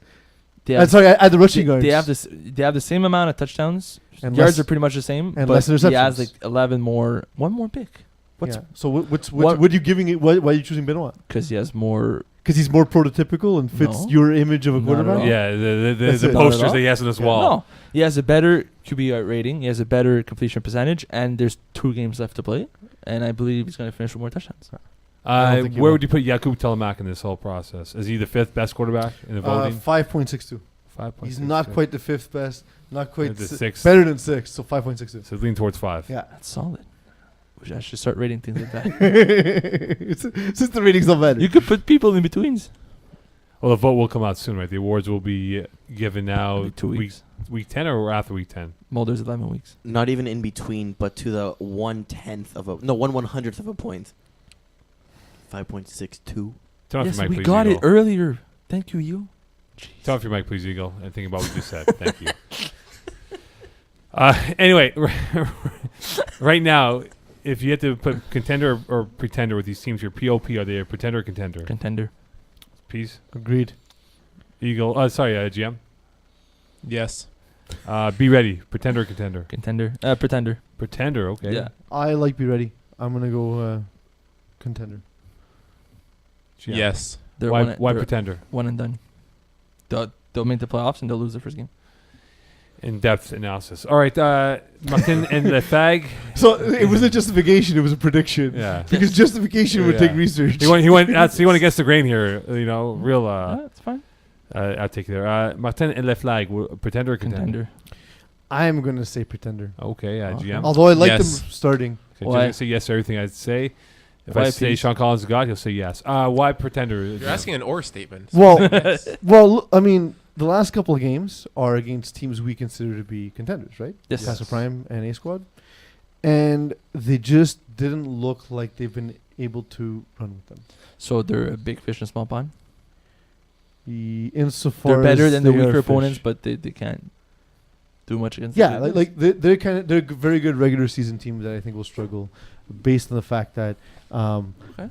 They have,
Sorry, add the rushing yards.
they have this. They have the same amount of touchdowns.
And
Yards
less-
are pretty much the same.
and
but
less
he has
interceptions.
like 11 more. One more pick. What's
Yeah. So what
what-
are you giving it? Why are you choosing Benoit?
because he has more.
Because he's more prototypical and fits
No.
your image of a
Not at
quarterback.
all.
Yeah, the
That's it.
Not at
posters
all.
that he has on his
Yeah.
wall.
No, he has a better QB rating. He has a better completion percentage, and there's 2 games left to play. And I believe he's going to finish with more touchdowns.
I don't think he
Where
will.
would you put Jakub Telemac in this whole process? Is he the 5th best quarterback in the voting?
5.62.
5.6.
He's not quite the 5th best. Not quite
The 6th.
better than 6. So 5.62.
So lean towards 5.
Yeah.
That's solid. I should start rating things like that.
Since the ratings don't matter.
You could put people in betweens.
Well, the vote will come out soon, right? The awards will be given now.
Maybe 2 weeks.
Week 10 or after week 10?
Mulder's 11 weeks.
Not even in between, but to the 1/10 of a 1/100th of a point. 5.62.
Turn off
Yes,
your mic,
we
please,
got
Eagle.
it earlier. Thank you, you. Jeez.
Turn off your mic, please, Eagle, and think about what you just said. Thank you. Anyway, right now, if you had to put contender or pretender with these teams, your POP, are they a pretender or contender?
Contender.
Peace.
Agreed.
Eagle. GM.
Yes.
Be ready. Pretender or contender?
Contender. Pretender.
Pretender. Okay.
Yeah.
I like Be Ready. I'm going to go contender.
GM.
Yes.
They're
Why
they're
pretender?
one and done. They'll make the playoffs and they'll lose their first game.
In-depth analysis. All right, Martin and Lefag.
So it wasn't justification; it was a prediction.
Yeah.
Because justification would take research.
He went against the grain here. Real.
That's fine.
I'll take it there. Martin and Leflag, pretender or contender?
I'm going to say pretender.
Okay, GM.
Although I like
Yes.
them starting.
Okay, Jim's gonna say yes to everything I'd say. If I
Why
say
Peeze?
Sean Collins is God, he'll say yes. Why pretender?
You're asking an or statement.
Well,
Yes.
well, I mean, the last couple of games are against teams we consider to be contenders, right?
Yes.
Paso Prime and A Squad, and they just didn't look like they've been able to run with them.
So they're a big fish in a small pond.
Insofar
They're better
as
than the
they are
weaker
fish.
opponents, but they can't do much against.
Yeah,
the
like they're a very good regular season team that I think will struggle, based on the fact that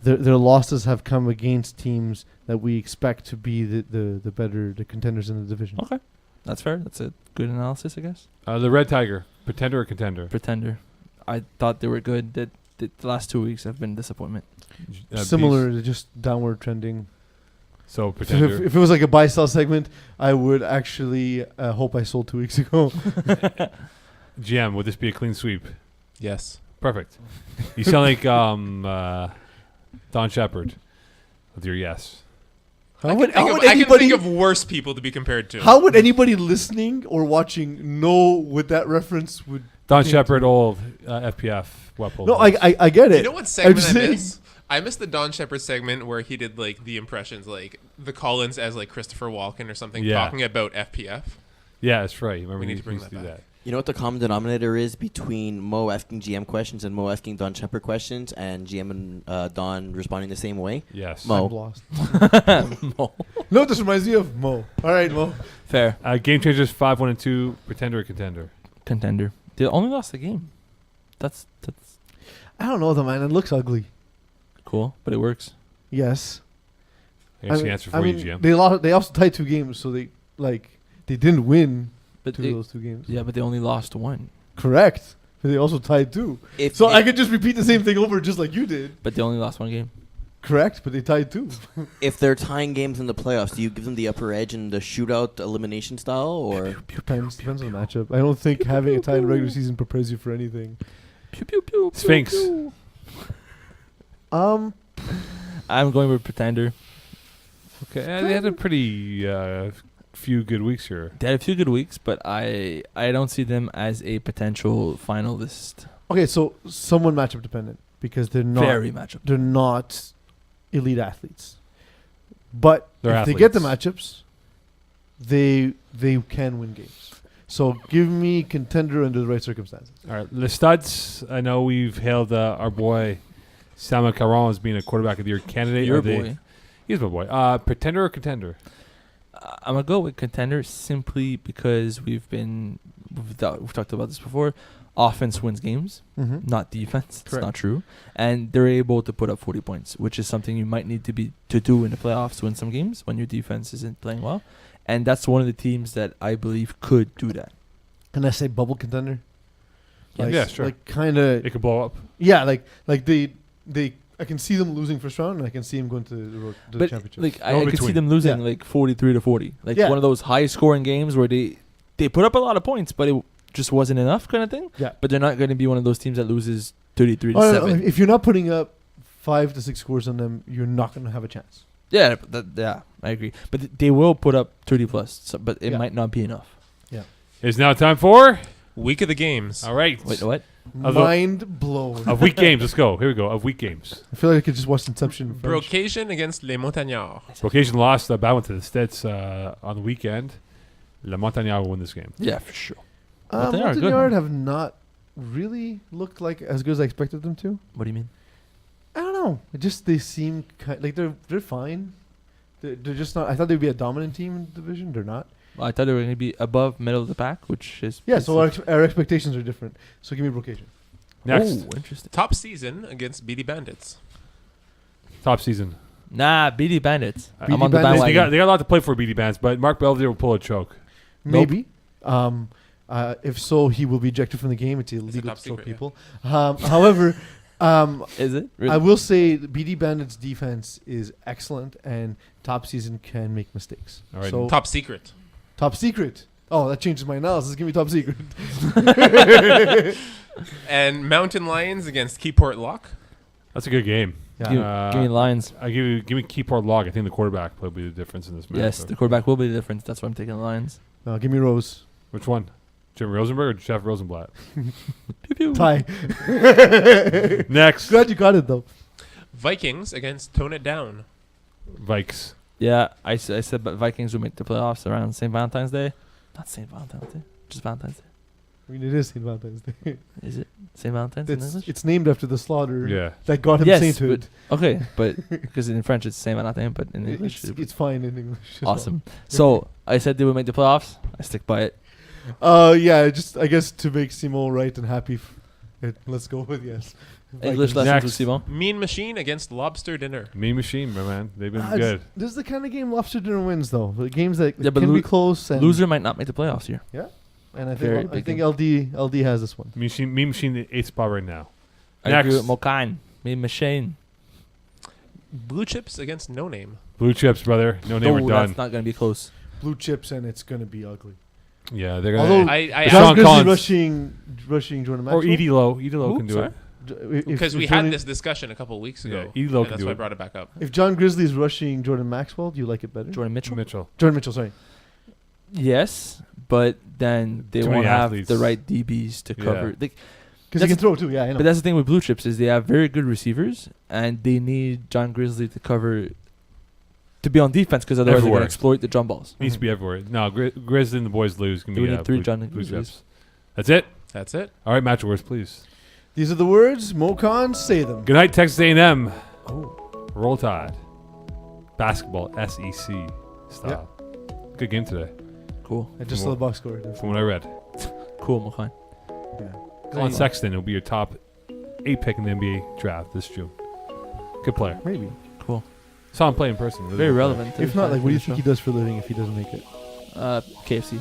their losses have come against teams that we expect to be the contenders in the division.
Okay, that's fair. That's a good analysis, I guess.
The Red Tiger, pretender or contender?
Pretender. I thought they were good. The last 2 weeks have been disappointment.
Similar to just downward trending.
So
If
pretender.
it was like a buy sell segment, I would actually hope I sold 2 weeks ago.
GM, would this be a clean sweep?
Yes.
Perfect. You sound like Don Shepard with your yes.
How
I
would
can
anybody
think of worse people to be compared to.
how would anybody listening or watching know what that reference would?
Don
Yeah.
Shepard, old FPF weapon.
No, I get it.
You know what segment
just
I
saying.
miss? I missed the Don Shepard segment where he did like the impressions, like the Collins as like Christopher Walken or something,
Yeah.
talking about FPF.
Yeah, that's right. Remember
We need
he
to bring
used
that
do
back.
that.
You know what the common denominator is between Mo asking GM questions and Mo asking Don Shepard questions, and GM and Don responding the same way?
Yes.
Mo.
I'm lost.
Mo.
No, this reminds me of Mo. All right, Mo.
Fair.
Game Changers 5, 1, and 2, pretender or contender?
Contender. They only lost the game. That's
I don't know though, man. It looks ugly.
cool, but it works.
Yes.
Here's the answer for you, GM.
They lost. They also tied 2 games, so they didn't win
But
2
they,
of those 2 games.
yeah, but they only lost one.
Correct. But they also tied 2.
If
So I could just repeat the same thing over, just like you did.
But they only lost one game.
Correct, but they tied 2.
if they're tying games in the playoffs, do you give them the upper edge in the shootout elimination style, or
Depends on the matchup. I don't think having a tie in regular season prepares you for anything.
Pew pew pew. pew,
Sphinx.
pew.
Um,
I'm going with pretender.
Okay, they had a pretty few good weeks here.
They had a few good weeks, but I don't see them as a potential finalist.
okay, so somewhat matchup dependent because they're not
Very matchup.
they're not elite athletes. But
They're
if they get the
athletes.
matchups, they can win games. So give me contender under the right circumstances.
All right, the studs. I know we've hailed our boy Samuel Caron as being a quarterback of the year candidate.
Your
Are they-
boy.
He's my boy. Pretender or contender?
I'm gonna go with contender simply because we've talked about this before. Offense wins games,
Mm-hmm.
not defense. It's
Correct.
not true, and they're able to put up 40 points, which is something you might need to do in the playoffs to win some games when your defense isn't playing well. And that's one of the teams that I believe could do that.
Can I say bubble contender?
Yeah, sure.
Like kind of.
It could blow up.
Yeah, like they. I can see them losing first round, and I can see them going to the
But
championship.
like
No
I could see
between.
them losing
Yeah.
like 43-40, like
Yeah.
one of those high-scoring games where they put up a lot of points, but it just wasn't enough, kind of thing.
Yeah.
But they're not going to be one of those teams that loses 33-7.
Oh, no, if you're not putting up 5 to 6 scores on them, you're not going to have a chance.
Yeah, I agree. But they will put up 30 plus, but it
Yeah.
might not be enough.
It's now time for.
Week of the games.
All right.
Wait, what?
Of the-
Mind blown.
Of week games. Let's go. Here we go. Of week games.
I feel like I could just watch Inception. in French.
Brocasian against Les Montagnards.
Vocation lost the battle to the States on the weekend. Le Montagnard will win this game.
Yeah, for sure. But they are good,
Montagnard
man.
have not really looked like as good as I expected them to.
What do you mean?
I don't know. It just they seem like they're fine. They're just not. I thought they'd be a dominant team in the division. They're not.
Well, I thought they were going to be above middle of the pack, which is
Yeah. So our expectations are different. So give me Brocasian.
Next.
Oh, interesting.
Top season against BD Bandits.
Top season.
Nah, BD Bandits.
BD
I'm on the
Bandits,
They
bandwagon.
got a lot to play for BD Bands, but Mark Belvedere will pull a choke.
Maybe. If so, he will be ejected from the game. It's illegal
top
to throw
secret, yeah.
people. However,
Is it? Really?
I will say the BD Bandits defense is excellent, and top season can make mistakes.
All right.
So
Top secret.
top secret. Oh, that changes my analysis. Give me top secret.
And Mountain Lions against Keyport Lock.
That's a good game.
Yeah.
Give me Lions.
Give me Keyport Log. I think the quarterback will be the difference in this match.
Yes, the quarterback will be the difference. That's why I'm taking the Lions.
No, give me Rose.
Which one? Jim Rosenberg or Jeff Rosenblatt?
Tie.
Next.
Glad you got it though.
Vikings against Tone It Down.
Vikes.
Yeah, I said but Vikings will make the playoffs around St. Valentine's Day. Not St. Valentine's Day, just Valentine's Day.
I mean, it is St. Valentine's Day.
Is it St. Valentine's in English?
It's named after the slaughter
Yeah.
that got him
Yes,
sainthood.
Okay, but because in French it's Saint Valentin, but in English
It's fine in English. as well.
awesome. So I said they would make the playoffs. I stick by it.
Yeah, just I guess to make Simon right and happy. Let's go with yes.
English
Vikings.
lessons
Next.
with Simon.
Mean Machine against Lobster Dinner.
Mean Machine, my man. They've been
It's-
good.
This is the kind of game Lobster Dinner wins, though. The games that
Yeah, but
can be close. And
Loser might not make the playoffs here.
And I
Very
think
big
I think
game.
LD has this one.
Mean Machine, the 8th spot right now.
I
Next.
agree with Mokan. Mean Machine.
Blue Chips against No Name.
Blue Chips, brother. No name,
No,
we're done.
that's not going to be close.
Blue chips, and it's gonna be ugly.
Yeah, they're
Although-
gonna.
I
Sean
John Grizzly
Collins.
rushing Jordan
Or
Maxwell.
Edie Lowe. Edie Lowe
Who?
can do
Sorry?
it.
because we had this discussion a couple of weeks
Yeah,
ago.
Elo
and
can
that's
do
why I
it.
brought it back up.
If John Grizzly is rushing Jordan Maxwell, do you like it better?
Jordan Mitchell?
Mitchell.
Jordan Mitchell, sorry.
Yes, but then they
Too
won't
many
have
athletes.
the right DBs to
Yeah.
cover.
Because he
That's-
can throw too. Yeah, I know.
But that's the thing with Blue Chips is they have very good receivers, and they need John Grizzly to cover to be on defense because otherwise they're
Everywhere.
going to exploit the jump balls.
Needs to be everywhere. No, Grizzly and the boys lose. Give
Do
me
we need three
Blue,
John
Blue
Grizzlies?
Chips. That's it.
That's it.
All right, match words, please.
These are the words. Mokan, say them.
Good night, Texas A&M.
Oh.
Roll Tide. Basketball, SEC style. Good game today,
Cool.
I just saw the box score.
from what I read.
Cool, Mokan.
Colin Sexton will be your top 8 pick in the NBA draft this June. Good player.
Maybe.
Cool.
Saw him play in person. Really
Very
good player.
relevant. to
If
the
not, like, what do you
show.
think he does for a living if he doesn't make it?
KFC.